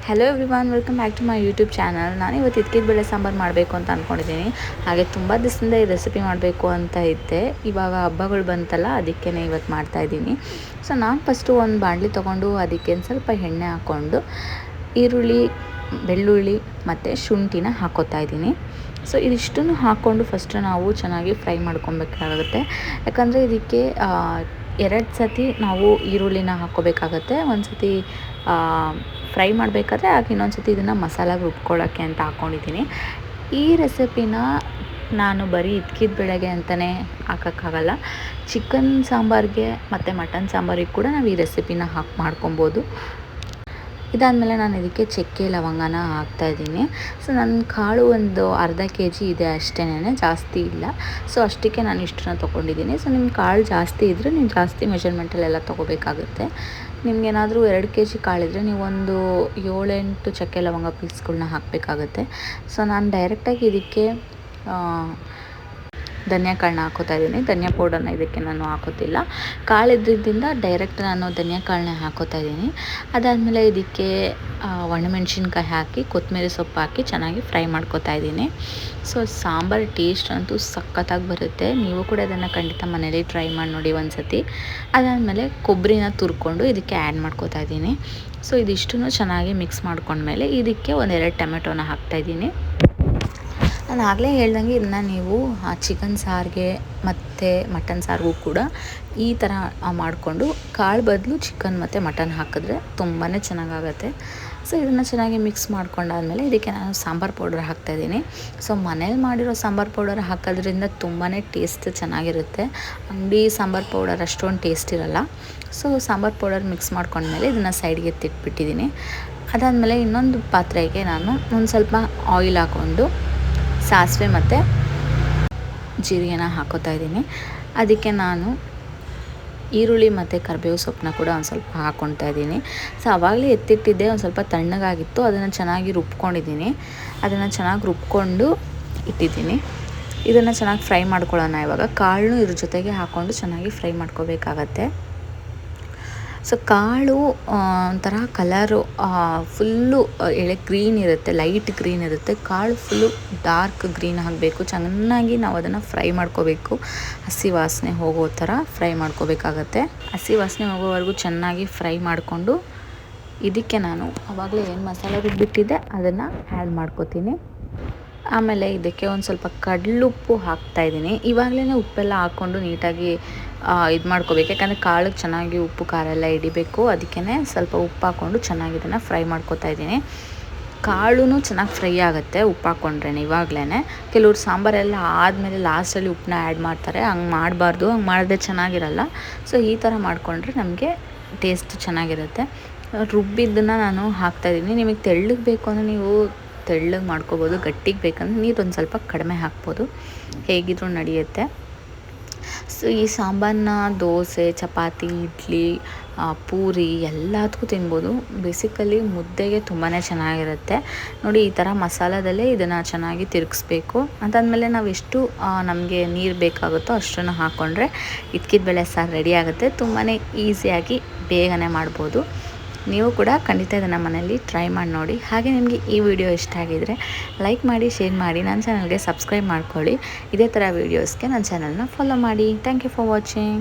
Hello everyone, welcome back to my YouTube channel. ನಾನು ಇವತ್ತು ಇದ್ಕಿದ ಬೇಳೆ ಸಾಂಬಾರು ಮಾಡಬೇಕು ಅಂತ ಅಂದ್ಕೊಂಡಿದ್ದೀನಿ. ಹಾಗೆ ತುಂಬ ದಿವಸದಿಂದ ಈ ರೆಸಿಪಿ ಮಾಡಬೇಕು ಅಂತ ಇದ್ದೆ. ಇವಾಗ ಹಬ್ಬಗಳು ಬಂತಲ್ಲ, ಅದಕ್ಕೇ ಇವತ್ತು ಮಾಡ್ತಾಯಿದ್ದೀನಿ. ಸೊ ನಾನು ಫಸ್ಟು ಒಂದು ಬಾಣಲಿ ತೊಗೊಂಡು ಅದಕ್ಕೆ ಸ್ವಲ್ಪ ಎಣ್ಣೆ ಹಾಕ್ಕೊಂಡು ಈರುಳ್ಳಿ, ಬೆಳ್ಳುಳ್ಳಿ ಮತ್ತು ಶುಂಠಿನ ಹಾಕ್ಕೋತಾ ಇದ್ದೀನಿ. ಸೊ ಇದಿಷ್ಟನ್ನು ಹಾಕ್ಕೊಂಡು ಫಸ್ಟು ನಾವು ಚೆನ್ನಾಗಿ ಫ್ರೈ ಮಾಡ್ಕೊಬೇಕಾಗುತ್ತೆ. ಯಾಕಂದರೆ ಇದಕ್ಕೆ 2 ಸತಿ ನಾವು ಈರುಳ್ಳಿನ ಹಾಕ್ಕೋಬೇಕಾಗತ್ತೆ. ಒಂದು ಸತಿ ಫ್ರೈ ಮಾಡಬೇಕಾದ್ರೆ ಆಗ ಇನ್ನೊಂದು ಸತಿ ಇದನ್ನು ಮಸಾಲಾಗೆ ರುಬ್ಕೊಳ್ಳೋಕ್ಕೆ ಅಂತ ಹಾಕ್ಕೊಂಡಿದ್ದೀನಿ. ಈ ರೆಸಿಪಿನ ನಾನು ಬರೀ ಇದ್ಕಿದ ಬೇಳೆಗೆ ಅಂತಲೇ ಹಾಕೋಕ್ಕಾಗಲ್ಲ. ಚಿಕನ್ ಸಾಂಬಾರಿಗೆ ಮತ್ತು ಮಟನ್ ಸಾಂಬಾರಿಗೆ ಕೂಡ ನಾವು ಈ ರೆಸಿಪಿನ ಮಾಡ್ಕೊಬೋದು. ಇದಾದಮೇಲೆ ನಾನು ಇದಕ್ಕೆ ಚಕ್ಕೆ ಲವಂಗನ ಹಾಕ್ತಾಯಿದ್ದೀನಿ. ಸೊ ನನ್ನ ಕಾಳು ಒಂದು ಅರ್ಧ kg ಇದೆ ಅಷ್ಟೇ, ಜಾಸ್ತಿ ಇಲ್ಲ. ಸೊ ಅಷ್ಟಕ್ಕೆ ನಾನು ಇಷ್ಟನ್ನ ತೊಗೊಂಡಿದ್ದೀನಿ. ಸೊ ನಿಮ್ಮ ಕಾಳು ಜಾಸ್ತಿ ಇದ್ದರೆ ನೀವು ಜಾಸ್ತಿ ಮೆಷರ್ಮೆಂಟಲ್ಲೆಲ್ಲ ತೊಗೋಬೇಕಾಗುತ್ತೆ. ನಿಮಗೇನಾದರೂ 2 kg ಕಾಳಿದ್ರೆ ನೀವೊಂದು 7-8 ಚಕ್ಕೆ ಲವಂಗ ಪೀಸ್ಗಳನ್ನ ಹಾಕಬೇಕಾಗತ್ತೆ. ಸೊ ನಾನು ಡೈರೆಕ್ಟಾಗಿ ಇದಕ್ಕೆ ಧನಿಯಾ ಕಾಳನ್ನ ಹಾಕೋತಾ ಇದ್ದೀನಿ. ಧನಿಯಾ ಪೌಡರ್ನ ಇದಕ್ಕೆ ನಾನು ಹಾಕೋತಿಲ್ಲ. ಕಾಳಿದ್ರಿಂದ ಡೈರೆಕ್ಟ್ ನಾನು ಧನಿಯಾ ಕಾಳನ್ನ ಹಾಕೋತಾ ಇದ್ದೀನಿ. ಅದಾದಮೇಲೆ ಇದಕ್ಕೆ ಒಣಮೆಣ್ಸಿನ್ಕಾಯಿ ಹಾಕಿ ಕೊತ್ತಂಬರಿ ಸೊಪ್ಪು ಹಾಕಿ ಚೆನ್ನಾಗಿ ಫ್ರೈ ಮಾಡ್ಕೋತಾ ಇದ್ದೀನಿ. ಸೊ ಸಾಂಬಾರು ಟೇಸ್ಟ್ ಅಂತೂ ಸಖತ್ತಾಗಿ ಬರುತ್ತೆ. ನೀವು ಕೂಡ ಅದನ್ನು ಖಂಡಿತ ಮನೇಲಿ ಟ್ರೈ ಮಾಡಿ ನೋಡಿ ಒಂದು ಸತಿ. ಅದಾದಮೇಲೆ ಕೊಬ್ಬರಿನ ತುರ್ಕೊಂಡು ಇದಕ್ಕೆ ಆ್ಯಡ್ ಮಾಡ್ಕೋತಾ ಇದ್ದೀನಿ. ಸೊ ಇದಿಷ್ಟನ್ನು ಚೆನ್ನಾಗಿ ಮಿಕ್ಸ್ ಮಾಡ್ಕೊಂಡ್ಮೇಲೆ ಇದಕ್ಕೆ 1-2 ಟೊಮೆಟೊನ ಹಾಕ್ತಾಯಿದ್ದೀನಿ. ನಾನು ಆಗಲೇ ಹೇಳ್ದಂಗೆ ಇದನ್ನ ನೀವು ಚಿಕನ್ ಸಾರಿಗೆ ಮತ್ತು ಮಟನ್ ಸಾರಿಗೂ ಕೂಡ ಈ ಥರ ಮಾಡಿಕೊಂಡು ಕಾಳು ಬದಲು ಚಿಕನ್ ಮತ್ತು ಮಟನ್ ಹಾಕಿದ್ರೆ ತುಂಬಾ ಚೆನ್ನಾಗಾಗತ್ತೆ. ಸೊ ಇದನ್ನು ಚೆನ್ನಾಗಿ ಮಿಕ್ಸ್ ಮಾಡ್ಕೊಂಡಾದ್ಮೇಲೆ ಇದಕ್ಕೆ ನಾನು ಸಾಂಬಾರು ಪೌಡರ್ ಹಾಕ್ತಾಯಿದ್ದೀನಿ. ಸೊ ಮನೇಲಿ ಮಾಡಿರೋ ಸಾಂಬಾರು ಪೌಡರ್ ಹಾಕೋದ್ರಿಂದ ತುಂಬಾ ಟೇಸ್ಟ್ ಚೆನ್ನಾಗಿರುತ್ತೆ. ಅಂಗಡಿ ಸಾಂಬಾರು ಪೌಡರ್ ಅಷ್ಟೊಂದು ಟೇಸ್ಟ್ ಇರೋಲ್ಲ. ಸೊ ಸಾಂಬಾರು ಪೌಡರ್ ಮಿಕ್ಸ್ ಮಾಡ್ಕೊಂಡ್ಮೇಲೆ ಇದನ್ನು ಸೈಡ್ಗೆ ಎತ್ತಿಟ್ಬಿಟ್ಟಿದ್ದೀನಿ. ಅದಾದಮೇಲೆ ಇನ್ನೊಂದು ಪಾತ್ರೆಗೆ ನಾನು ಒಂದು ಸ್ವಲ್ಪ ಆಯಿಲ್ ಹಾಕ್ಕೊಂಡು ಸಾಸಿವೆ ಮತ್ತು ಜೀರಿಗೆನ ಹಾಕೋತಾ ಇದ್ದೀನಿ. ಅದಕ್ಕೆ ನಾನು ಈರುಳ್ಳಿ ಮತ್ತು ಕರಿಬೇವು ಸೊಪ್ಪನ್ನ ಕೂಡ ಒಂದು ಸ್ವಲ್ಪ ಹಾಕ್ಕೊತಾ ಇದ್ದೀನಿ. ಸೊ ಆವಾಗಲೇ ಎತ್ತಿಟ್ಟಿದ್ದೆ, ಒಂದು ಸ್ವಲ್ಪ ತಣ್ಣಗಾಗಿತ್ತು. ಅದನ್ನು ಚೆನ್ನಾಗಿ ರುಬ್ಕೊಂಡಿದ್ದೀನಿ. ಅದನ್ನು ಚೆನ್ನಾಗಿ ರುಬ್ಕೊಂಡು ಇಟ್ಟಿದ್ದೀನಿ. ಇದನ್ನು ಚೆನ್ನಾಗಿ ಫ್ರೈ ಮಾಡ್ಕೊಳ್ಳೋಣ. ಇವಾಗ ಕಾಳನ್ನು ಇದ್ರ ಜೊತೆಗೆ ಹಾಕ್ಕೊಂಡು ಚೆನ್ನಾಗಿ ಫ್ರೈ ಮಾಡ್ಕೋಬೇಕಾಗತ್ತೆ. ಸೊ ಕಾಳು ಒಂಥರ ಕಲರು ಫುಲ್ಲು ಎಳೆ ಗ್ರೀನ್ ಇರುತ್ತೆ, ಲೈಟ್ ಗ್ರೀನ್ ಇರುತ್ತೆ. ಕಾಳು ಫುಲ್ಲು ಡಾರ್ಕ್ ಗ್ರೀನ್ ಆಗಬೇಕು. ಚೆನ್ನಾಗಿ ನಾವು ಅದನ್ನು ಫ್ರೈ ಮಾಡ್ಕೋಬೇಕು. ಹಸಿ ವಾಸನೆ ಹೋಗೋ ಥರ ಫ್ರೈ ಮಾಡ್ಕೋಬೇಕಾಗತ್ತೆ. ಹಸಿ ವಾಸನೆ ಹೋಗೋವರೆಗೂ ಚೆನ್ನಾಗಿ ಫ್ರೈ ಮಾಡಿಕೊಂಡು ಇದಕ್ಕೆ ನಾನು ಆವಾಗಲೇ ಏನು ಮಸಾಲೆ ರುಬ್ಬಿಟ್ಟಿದ್ದೆ ಅದನ್ನು ಆ್ಯಡ್ ಮಾಡ್ಕೋತೀನಿ. ಆಮೇಲೆ ಇದಕ್ಕೆ ಒಂದು ಸ್ವಲ್ಪ ಕಡಲುಪ್ಪು ಹಾಕ್ತಾಯಿದ್ದೀನಿ. ಇವಾಗಲೇ ಉಪ್ಪೆಲ್ಲ ಹಾಕ್ಕೊಂಡು ನೀಟಾಗಿ ಇದು ಮಾಡ್ಕೋಬೇಕು. ಯಾಕಂದರೆ ಕಾಳಿಗೆ ಚೆನ್ನಾಗಿ ಉಪ್ಪು ಖಾರ ಎಲ್ಲ ಹಿಡಿಬೇಕು. ಅದಕ್ಕೇ ಸ್ವಲ್ಪ ಉಪ್ಪು ಹಾಕ್ಕೊಂಡು ಚೆನ್ನಾಗಿ ಇದನ್ನು ಫ್ರೈ ಮಾಡ್ಕೋತಾ ಇದ್ದೀನಿ. ಕಾಳು ಚೆನ್ನಾಗಿ ಫ್ರೈ ಆಗುತ್ತೆ ಉಪ್ಪು ಹಾಕ್ಕೊಂಡ್ರೆ. ಇವಾಗಲೇ ಕೆಲವ್ರು ಸಾಂಬಾರೆಲ್ಲ ಆದಮೇಲೆ ಲಾಸ್ಟಲ್ಲಿ ಉಪ್ಪನ್ನ ಆ್ಯಡ್ ಮಾಡ್ತಾರೆ. ಹಂಗೆ ಮಾಡಬಾರ್ದು. ಹಂಗೆ ಮಾಡಿದ್ರೆ ಚೆನ್ನಾಗಿರಲ್ಲ. ಸೊ ಈ ಥರ ಮಾಡಿಕೊಂಡ್ರೆ ನಮಗೆ ಟೇಸ್ಟ್ ಚೆನ್ನಾಗಿರುತ್ತೆ. ರುಬ್ಬಿದ್ದನ್ನು ನಾನು ಹಾಕ್ತಾಯಿದ್ದೀನಿ. ನಿಮಗೆ ತೆಳ್ಳಗೆ ಬೇಕು ಅಂದರೆ ನೀವು ತೆಳ್ಳಗೆ ಮಾಡ್ಕೋಬೋದು. ಗಟ್ಟಿಗೆ ಬೇಕಂದ್ರೆ ನೀರು ಒಂದು ಸ್ವಲ್ಪ ಕಡಿಮೆ ಹಾಕ್ಬೋದು, ಹೇಗಿದ್ರೂ ನಡೆಯುತ್ತೆ. ಸೊ ಈ ಸಾಂಬಾರನ್ನ ದೋಸೆ, ಚಪಾತಿ, ಇಡ್ಲಿ, ಪೂರಿ ಎಲ್ಲದಕ್ಕೂ ತಿನ್ಬೋದು. ಬೇಸಿಕಲಿ ಮುದ್ದೆಗೆ ತುಂಬಾ ಚೆನ್ನಾಗಿರುತ್ತೆ. ನೋಡಿ, ಈ ಥರ ಮಸಾಲದಲ್ಲೇ ಇದನ್ನು ಚೆನ್ನಾಗಿ ತಿರುಗಿಸ್ಬೇಕು. ಅದಾದಮೇಲೆ ನಾವು ಎಷ್ಟು ನಮಗೆ ನೀರು ಬೇಕಾಗುತ್ತೋ ಅಷ್ಟನ್ನು ಹಾಕ್ಕೊಂಡ್ರೆ ಇದ್ಕಿದ ಬೇಳೆ ಸಾರು ರೆಡಿ ಆಗುತ್ತೆ. ತುಂಬಾ ಈಸಿಯಾಗಿ ಬೇಗನೆ ಮಾಡ್ಬೋದು. ನೀವು ಕೂಡ ಖಂಡಿತ ಇದನ್ನು ಮನೆಯಲ್ಲಿ ಟ್ರೈ ಮಾಡಿ ನೋಡಿ. ಹಾಗೆ ನಿಮಗೆ ಈ ವಿಡಿಯೋ ಇಷ್ಟ ಆಗಿದರೆ ಲೈಕ್ ಮಾಡಿ, ಶೇರ್ ಮಾಡಿ, ನನ್ನ ಚಾನಲ್ಗೆ ಸಬ್ಸ್ಕ್ರೈಬ್ ಮಾಡ್ಕೊಳ್ಳಿ. ಇದೇ ಥರ ವೀಡಿಯೋಸ್ಗೆ ನನ್ನ ಚಾನಲ್ನ ಫಾಲೋ ಮಾಡಿ. Thank you for watching.